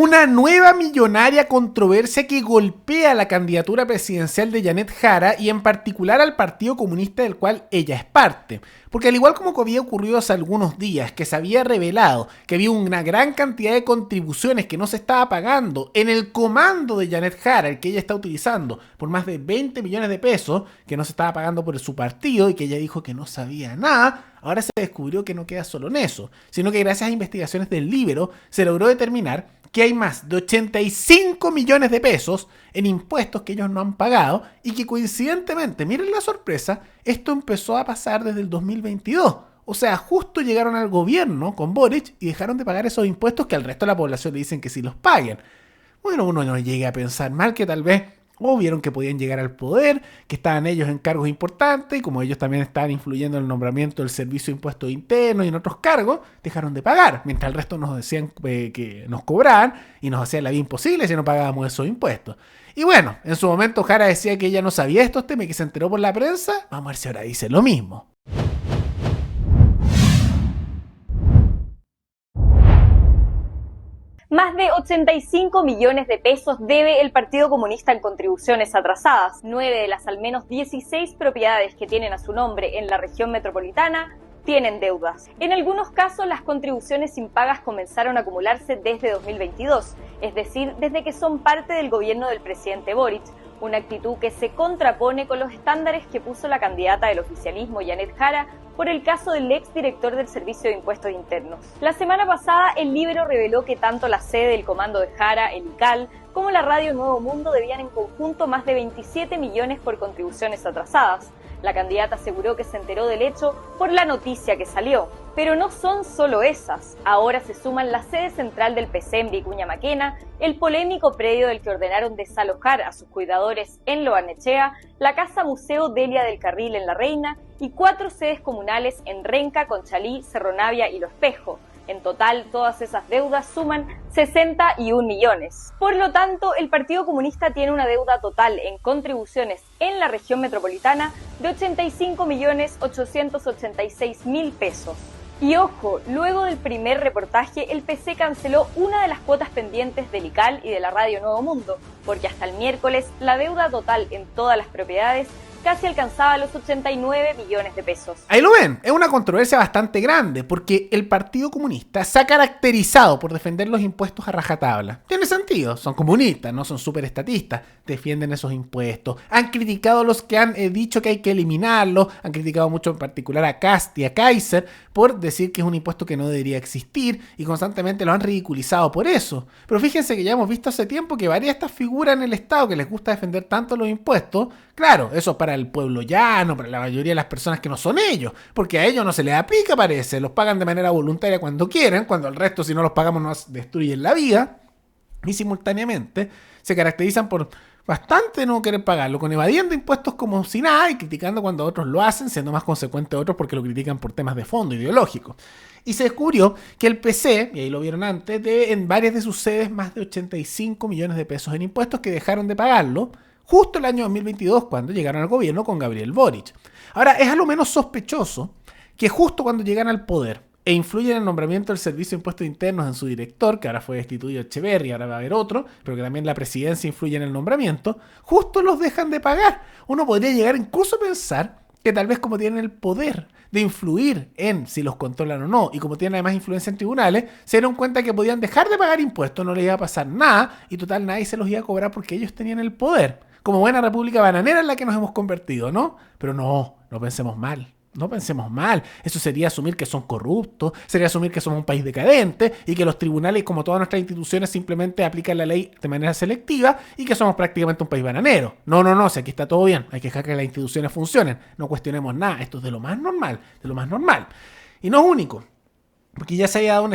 Una nueva millonaria controversia que golpea la candidatura presidencial de Janet Jara y en particular al Partido Comunista del cual ella es parte. Porque al igual como había ocurrido hace algunos días, que se había revelado que había una gran cantidad de contribuciones que no se estaba pagando en el comando de Janet Jara, el que ella está utilizando, por más de 20 millones de pesos, que no se estaba pagando por su partido y que ella dijo que no sabía nada, ahora se descubrió que no queda solo en eso, sino que gracias a investigaciones del Líbero se logró determinar que hay más de 85 millones de pesos en impuestos que ellos no han pagado y que coincidentemente, miren la sorpresa, esto empezó a pasar desde el 2022. O sea, justo llegaron al gobierno con Boric y dejaron de pagar esos impuestos que al resto de la población le dicen que sí los paguen. Bueno, uno no llega a pensar mal que tal vez vieron que podían llegar al poder, que estaban ellos en cargos importantes y como ellos también estaban influyendo en el nombramiento del Servicio de Impuestos Internos y en otros cargos, dejaron de pagar, mientras el resto nos decían que nos cobraban y nos hacían la vida imposible si no pagábamos esos impuestos. Y bueno, en su momento Jara decía que ella no sabía estos temas y que se enteró por la prensa. Vamos a ver si ahora dice lo mismo. Más de 85 millones de pesos debe el Partido Comunista en contribuciones atrasadas. 9 de las al menos 16 propiedades que tienen a su nombre en la región metropolitana tienen deudas. En algunos casos, las contribuciones impagas comenzaron a acumularse desde 2022, es decir, desde que son parte del gobierno del presidente Boric, una actitud que se contrapone con los estándares que puso la candidata del oficialismo, Janet Jara, por el caso del exdirector del Servicio de Impuestos Internos. La semana pasada, el Líbero reveló que tanto la sede del comando de Jara, el ICAL, como la radio Nuevo Mundo debían en conjunto más de 27 millones por contribuciones atrasadas. La candidata aseguró que se enteró del hecho por la noticia que salió. Pero no son solo esas. Ahora se suman la sede central del PC en Vicuña Maquena, el polémico predio del que ordenaron desalojar a sus cuidadores en Lo Barnechea, la Casa Museo Delia del Carril en La Reina y 4 sedes comunales en Renca, Conchalí, Cerro Navia y Lo Espejo. En total, todas esas deudas suman 61 millones. Por lo tanto, el Partido Comunista tiene una deuda total en contribuciones en la región metropolitana de 85.886.000 pesos. Y ojo, luego del primer reportaje, el PC canceló una de las cuotas pendientes del ICAL y de la radio Nuevo Mundo, porque hasta el miércoles la deuda total en todas las propiedades casi alcanzaba los 89 millones de pesos. Ahí lo ven, es una controversia bastante grande porque el Partido Comunista se ha caracterizado por defender los impuestos a rajatabla. Tiene sentido, son comunistas, no son súper estatistas, defienden esos impuestos, han criticado a los que han dicho que hay que eliminarlos, han criticado mucho en particular a Kast y a Kaiser por decir que es un impuesto que no debería existir y constantemente lo han ridiculizado por eso. Pero fíjense que ya hemos visto hace tiempo que varias de estas figuras en el Estado que les gusta defender tanto los impuestos, claro, eso para el pueblo llano, para la mayoría de las personas que no son ellos, porque a ellos no se les aplica, parece, los pagan de manera voluntaria cuando quieren, cuando al resto si no los pagamos nos destruyen la vida, y simultáneamente se caracterizan por bastante no querer pagarlo, con evadiendo impuestos como si nada y criticando cuando otros lo hacen, siendo más consecuentes otros porque lo critican por temas de fondo ideológicos. Y se descubrió que el PC, y ahí lo vieron antes, debe en varias de sus sedes más de 85 millones de pesos en impuestos que dejaron de pagarlo justo el año 2022 cuando llegaron al gobierno con Gabriel Boric. Ahora, es a lo menos sospechoso que justo cuando llegan al poder e influyen en el nombramiento del Servicio de Impuestos Internos en su director, que ahora fue destituido Echeverri, ahora va a haber otro, pero que también la presidencia influye en el nombramiento, justo los dejan de pagar. Uno podría llegar incluso a pensar que tal vez como tienen el poder de influir en si los controlan o no, y como tienen además influencia en tribunales, se dieron cuenta que podían dejar de pagar impuestos, no les iba a pasar nada, y total nadie se los iba a cobrar porque ellos tenían el poder. Como buena república bananera en la que nos hemos convertido, ¿no? Pero no pensemos mal. No pensemos mal, eso sería asumir que son corruptos, sería asumir que somos un país decadente y que los tribunales, como todas nuestras instituciones, simplemente aplican la ley de manera selectiva y que somos prácticamente un país bananero. No, si aquí está todo bien, hay que dejar que las instituciones funcionen, no cuestionemos nada, esto es de lo más normal, Y no es único, porque ya se había dado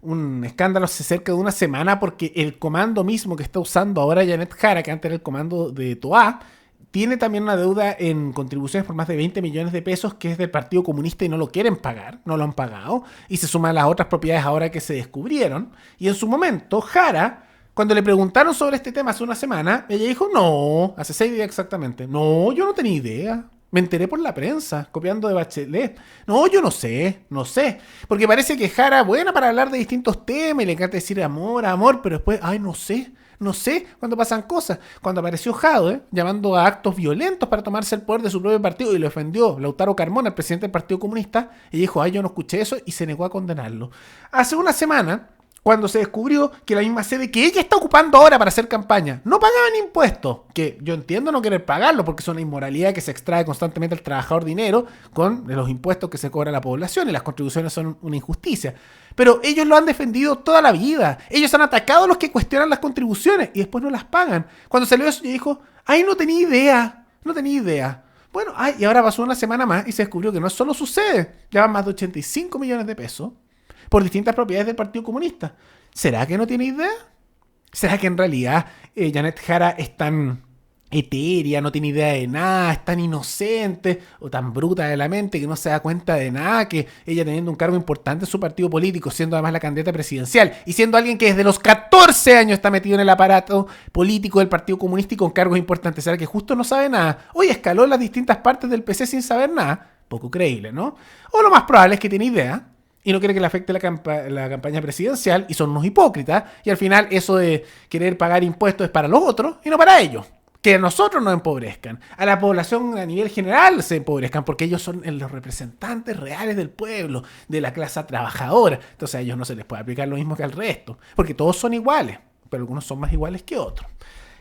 un escándalo hace cerca de una semana porque el comando mismo que está usando ahora Janet Jara, que antes era el comando de Toa, tiene también una deuda en contribuciones por más de 20 millones de pesos que es del Partido Comunista y no lo quieren pagar, no lo han pagado, y se suman las otras propiedades ahora que se descubrieron. Y en su momento, Jara, cuando le preguntaron sobre este tema hace una semana, ella dijo, no, hace 6 días exactamente, no, yo no tenía idea. Me enteré por la prensa, copiando de Bachelet. No, yo no sé. Porque parece que Jara, buena para hablar de distintos temas y le encanta decir amor, pero después, no sé cuando pasan cosas. Cuando apareció Jadwe llamando a actos violentos para tomarse el poder de su propio partido y lo ofendió Lautaro Carmona, el presidente del Partido Comunista, y dijo, yo no escuché eso, y se negó a condenarlo. Hace una semana, cuando se descubrió que la misma sede que ella está ocupando ahora para hacer campaña no pagaban impuestos, que yo entiendo no querer pagarlo porque es una inmoralidad que se extrae constantemente al trabajador dinero con los impuestos que se cobra a la población, y las contribuciones son una injusticia. Pero ellos lo han defendido toda la vida. Ellos han atacado a los que cuestionan las contribuciones y después no las pagan. Cuando salió eso, ella dijo, no tenía idea. Bueno, y ahora pasó una semana más y se descubrió que no solo sucede, ya van más de 85 millones de pesos por distintas propiedades del Partido Comunista. ¿Será que no tiene idea? ¿Será que en realidad Janet Jara es tan etérea, no tiene idea de nada, es tan inocente o tan bruta de la mente que no se da cuenta de nada, que ella teniendo un cargo importante en su partido político, siendo además la candidata presidencial y siendo alguien que desde los 14 años está metido en el aparato político del Partido Comunista y con cargos importantes, ¿será que justo no sabe nada? Hoy escaló en las distintas partes del PC sin saber nada. Poco creíble, ¿no? O lo más probable es que tiene idea y no quiere que le afecte la campaña presidencial y son unos hipócritas, y al final eso de querer pagar impuestos es para los otros y no para ellos. Que a nosotros nos empobrezcan, a la población a nivel general se empobrezcan, porque ellos son los representantes reales del pueblo, de la clase trabajadora. Entonces a ellos no se les puede aplicar lo mismo que al resto, porque todos son iguales, pero algunos son más iguales que otros.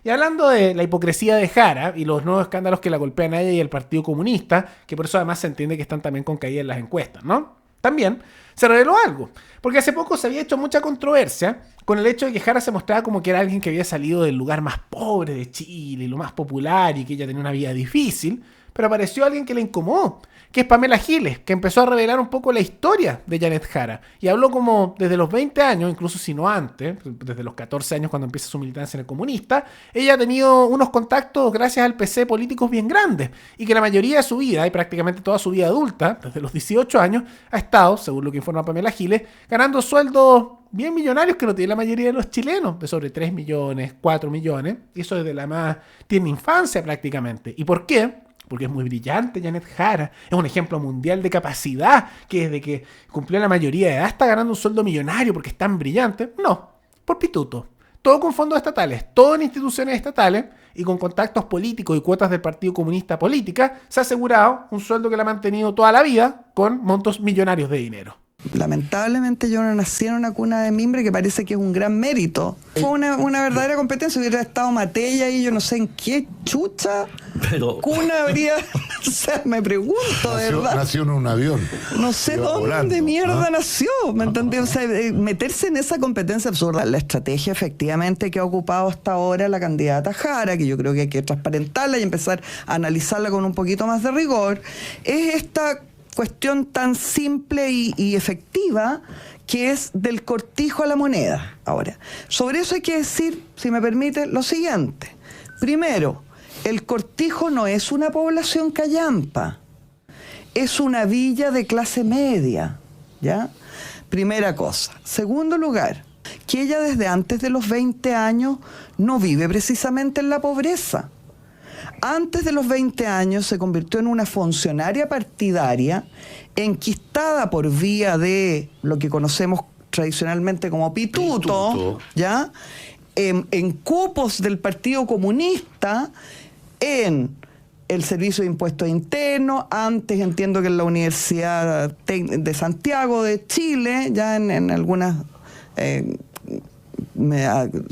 Y hablando de la hipocresía de Jara y los nuevos escándalos que la golpean a ella y al Partido Comunista, que por eso además se entiende que están también con caída en las encuestas, ¿no? También se reveló algo, porque hace poco se había hecho mucha controversia con el hecho de que Jara se mostraba como que era alguien que había salido del lugar más pobre de Chile, lo más popular, y que ella tenía una vida difícil, pero apareció alguien que le incomodó, que es Pamela Giles, que empezó a revelar un poco la historia de Janet Jara, y habló como desde los 20 años, incluso si no antes, desde los 14 años cuando empieza su militancia en el comunista, ella ha tenido unos contactos gracias al PC políticos bien grandes, y que la mayoría de su vida, y prácticamente toda su vida adulta, desde los 18 años, ha estado, según lo que informa Pamela Giles, ganando sueldos bien millonarios que no tiene la mayoría de los chilenos, de sobre 3 millones, 4 millones, y eso desde la más tierna infancia prácticamente. ¿Y por qué? Porque es muy brillante Janet Jara, es un ejemplo mundial de capacidad, que desde que cumplió la mayoría de edad está ganando un sueldo millonario porque es tan brillante. No, por pituto. Todo con fondos estatales, todo en instituciones estatales y con contactos políticos y cuotas del Partido Comunista Política, se ha asegurado un sueldo que la ha mantenido toda la vida con montos millonarios de dinero. Lamentablemente yo no nací en una cuna de mimbre, que parece que es un gran mérito. Fue una verdadera competencia. Hubiera estado Matella y yo no sé en qué chucha cuna habría. O sea, me pregunto, de verdad. Nació en un avión. No sé dónde mierda nació. ¿Me entendí? O sea, meterse en esa competencia absurda. La estrategia efectivamente que ha ocupado hasta ahora la candidata Jara, que yo creo que hay que transparentarla y empezar a analizarla con un poquito más de rigor, es esta cuestión tan simple y efectiva, que es del cortijo a la moneda. Ahora, sobre eso hay que decir, si me permite, lo siguiente. Primero, el cortijo no es una población callampa, es una villa de clase media, ¿ya? Primera cosa. Segundo lugar, que ella desde antes de los 20 años no vive precisamente en la pobreza. Antes de los 20 años se convirtió en una funcionaria partidaria enquistada por vía de lo que conocemos tradicionalmente como pituto. ¿Ya? En cupos del Partido Comunista, en el Servicio de Impuestos Internos, antes entiendo que en la Universidad de Santiago de Chile, ya en algunas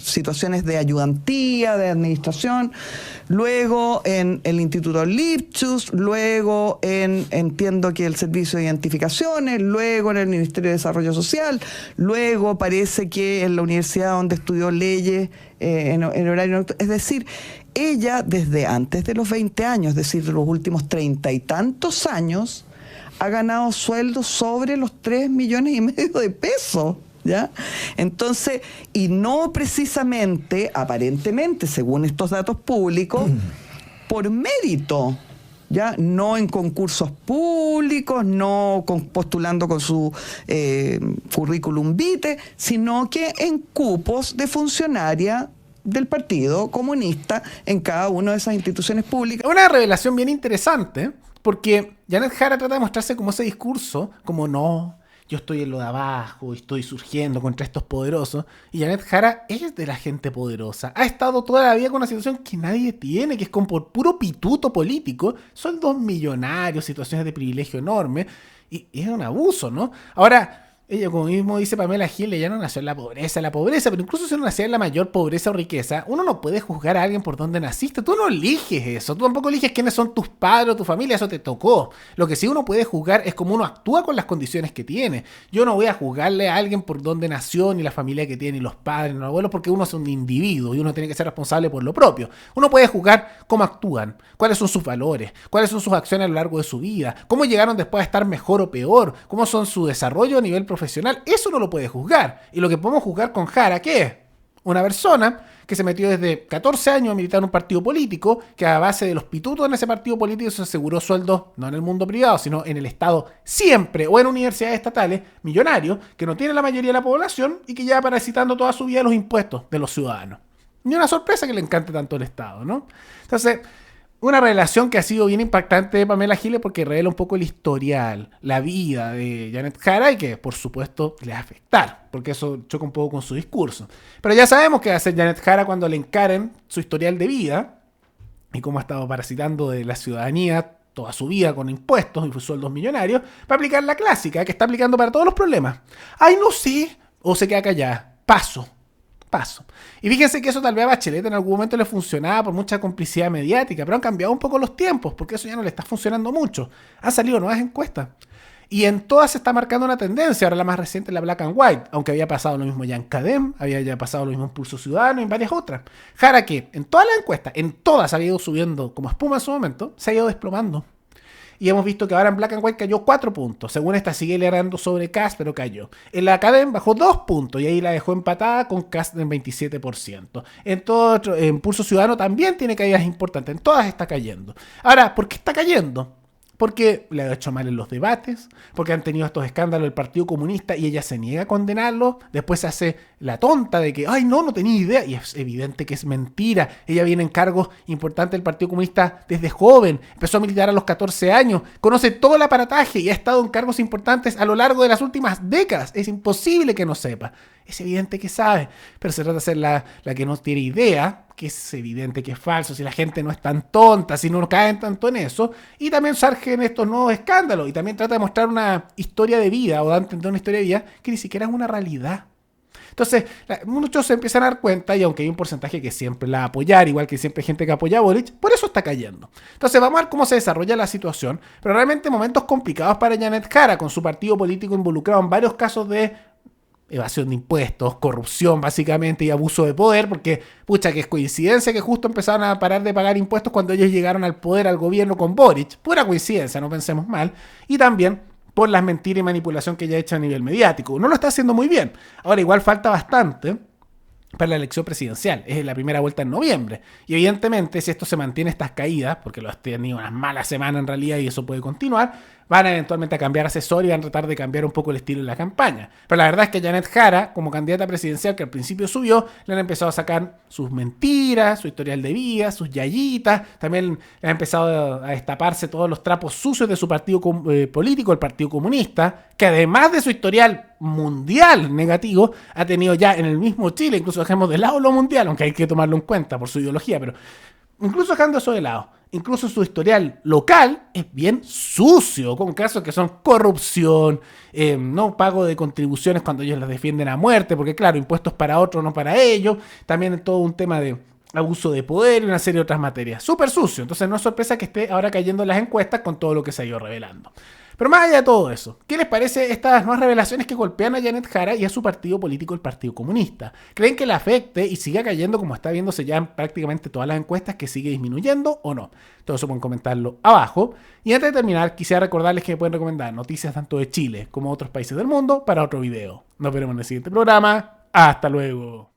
situaciones de ayudantía, de administración, luego en el Instituto Lipschutz, luego entiendo que el Servicio de Identificaciones, luego en el Ministerio de Desarrollo Social, luego parece que en la universidad donde estudió leyes en horario nocturno. Es decir, ella desde antes de los 20 años, es decir, de los últimos 30 y tantos años, ha ganado sueldos sobre los 3,5 millones de pesos. ¿Ya? Entonces, y no precisamente, aparentemente, según estos datos públicos, por mérito, ¿ya? No en concursos públicos, no postulando con su currículum vitae, sino que en cupos de funcionaria del Partido Comunista en cada una de esas instituciones públicas. Una revelación bien interesante, porque Janet Jara trata de mostrarse como ese discurso, como no, yo estoy en lo de abajo, estoy surgiendo contra estos poderosos, y Janet Jara es de la gente poderosa, ha estado toda la vida con una situación que nadie tiene, que es como por puro pituto político, sueldos millonarios, situaciones de privilegio enorme, y es un abuso, ¿no? Ahora, ella, como mismo dice Pamela Giles, ella no nació en la pobreza, pero incluso si uno nació en la mayor pobreza o riqueza, uno no puede juzgar a alguien por dónde naciste, tú no eliges eso, tú tampoco eliges quiénes son tus padres o tu familia, eso te tocó. Lo que sí uno puede juzgar es cómo uno actúa con las condiciones que tiene. Yo no voy a juzgarle a alguien por dónde nació, ni la familia que tiene, ni los padres, ni los abuelos, porque uno es un individuo y uno tiene que ser responsable por lo propio. Uno puede juzgar cómo actúan, cuáles son sus valores, cuáles son sus acciones a lo largo de su vida, cómo llegaron después a estar mejor o peor, cómo son su desarrollo a nivel profesional. Eso no lo puede juzgar. Y lo que podemos juzgar con Jara, ¿qué es? Una persona que se metió desde 14 años a militar en un partido político, que a base de los pitutos en ese partido político se aseguró sueldos, no en el mundo privado, sino en el Estado siempre, o en universidades estatales, millonarios, que no tiene la mayoría de la población y que lleva parasitando toda su vida los impuestos de los ciudadanos. Ni una sorpresa que le encante tanto el Estado, ¿no? Entonces, una relación que ha sido bien impactante de Pamela Giles porque revela un poco el historial, la vida de Janet Jara y que por supuesto le va a afectar, porque eso choca un poco con su discurso. Pero ya sabemos qué va a hacer Janet Jara cuando le encaren su historial de vida y cómo ha estado parasitando de la ciudadanía toda su vida con impuestos y sueldos millonarios, para aplicar la clásica que está aplicando para todos los problemas. Ay, no sé, o se queda callada, paso. Y fíjense que eso tal vez a Bachelet en algún momento le funcionaba por mucha complicidad mediática, pero han cambiado un poco los tiempos, porque eso ya no le está funcionando mucho. Han salido nuevas encuestas. Y en todas se está marcando una tendencia. Ahora la más reciente es la Black and White, aunque había pasado lo mismo ya en CADEM, había ya pasado lo mismo en Pulso Ciudadano y en varias otras. Jara, que en todas las encuestas, en todas ha ido subiendo como espuma en su momento, se ha ido desplomando. Y hemos visto que ahora en Black and White cayó 4 puntos. Según esta sigue liderando sobre Kast, pero cayó. En la Academ bajó 2 puntos y ahí la dejó empatada con Kast en 27%. En Pulso Ciudadano también tiene caídas importantes. En todas está cayendo. Ahora, ¿por qué está cayendo? Porque le ha hecho mal en los debates, porque han tenido estos escándalos del Partido Comunista y ella se niega a condenarlo, después se hace la tonta de que, ay no tenía idea, y es evidente que es mentira. Ella viene en cargos importantes del Partido Comunista desde joven, empezó a militar a los 14 años, conoce todo el aparataje y ha estado en cargos importantes a lo largo de las últimas décadas. Es imposible que no sepa. Es evidente que sabe, pero se trata de ser la que no tiene idea, que es evidente que es falso, si la gente no es tan tonta, si no caen tanto en eso, y también surgen estos nuevos escándalos, y también trata de mostrar una historia de vida, o de entender una historia de vida que ni siquiera es una realidad. Entonces, muchos se empiezan a dar cuenta, y aunque hay un porcentaje que siempre la va a apoyar, igual que siempre hay gente que apoya a Boric, por eso está cayendo. Entonces, vamos a ver cómo se desarrolla la situación, pero realmente momentos complicados para Janet Jara, con su partido político involucrado en varios casos de evasión de impuestos, corrupción básicamente y abuso de poder, porque pucha que es coincidencia que justo empezaron a parar de pagar impuestos cuando ellos llegaron al poder, al gobierno con Boric, pura coincidencia, no pensemos mal, y también por las mentiras y manipulación que ella ha hecho a nivel mediático. No lo está haciendo muy bien. Ahora igual falta bastante para la elección presidencial, es la primera vuelta en noviembre, y evidentemente si esto se mantiene estas caídas, porque lo has tenido unas malas semanas en realidad y eso puede continuar, van a eventualmente a cambiar asesor y van a tratar de cambiar un poco el estilo de la campaña. Pero la verdad es que Janet Jara, como candidata presidencial que al principio subió, le han empezado a sacar sus mentiras, su historial de vida, sus yayitas, también le han empezado a destaparse todos los trapos sucios de su partido político, el Partido Comunista, que además de su historial mundial negativo, ha tenido ya en el mismo Chile, incluso dejemos de lado lo mundial, aunque hay que tomarlo en cuenta por su ideología, pero incluso dejando eso de lado, incluso su historial local es bien sucio, con casos que son corrupción, no pago de contribuciones cuando ellos las defienden a muerte, porque claro, impuestos para otros, no para ellos, también todo un tema de abuso de poder y una serie de otras materias. Súper sucio, entonces no es sorpresa que esté ahora cayendo en las encuestas con todo lo que se ha ido revelando. Pero más allá de todo eso, ¿qué les parece estas nuevas revelaciones que golpean a Janet Jara y a su partido político, el Partido Comunista? ¿Creen que le afecte y siga cayendo como está viéndose ya en prácticamente todas las encuestas, que sigue disminuyendo o no? Todo eso pueden comentarlo abajo. Y antes de terminar, quisiera recordarles que me pueden recomendar noticias tanto de Chile como de otros países del mundo para otro video. Nos veremos en el siguiente programa. ¡Hasta luego!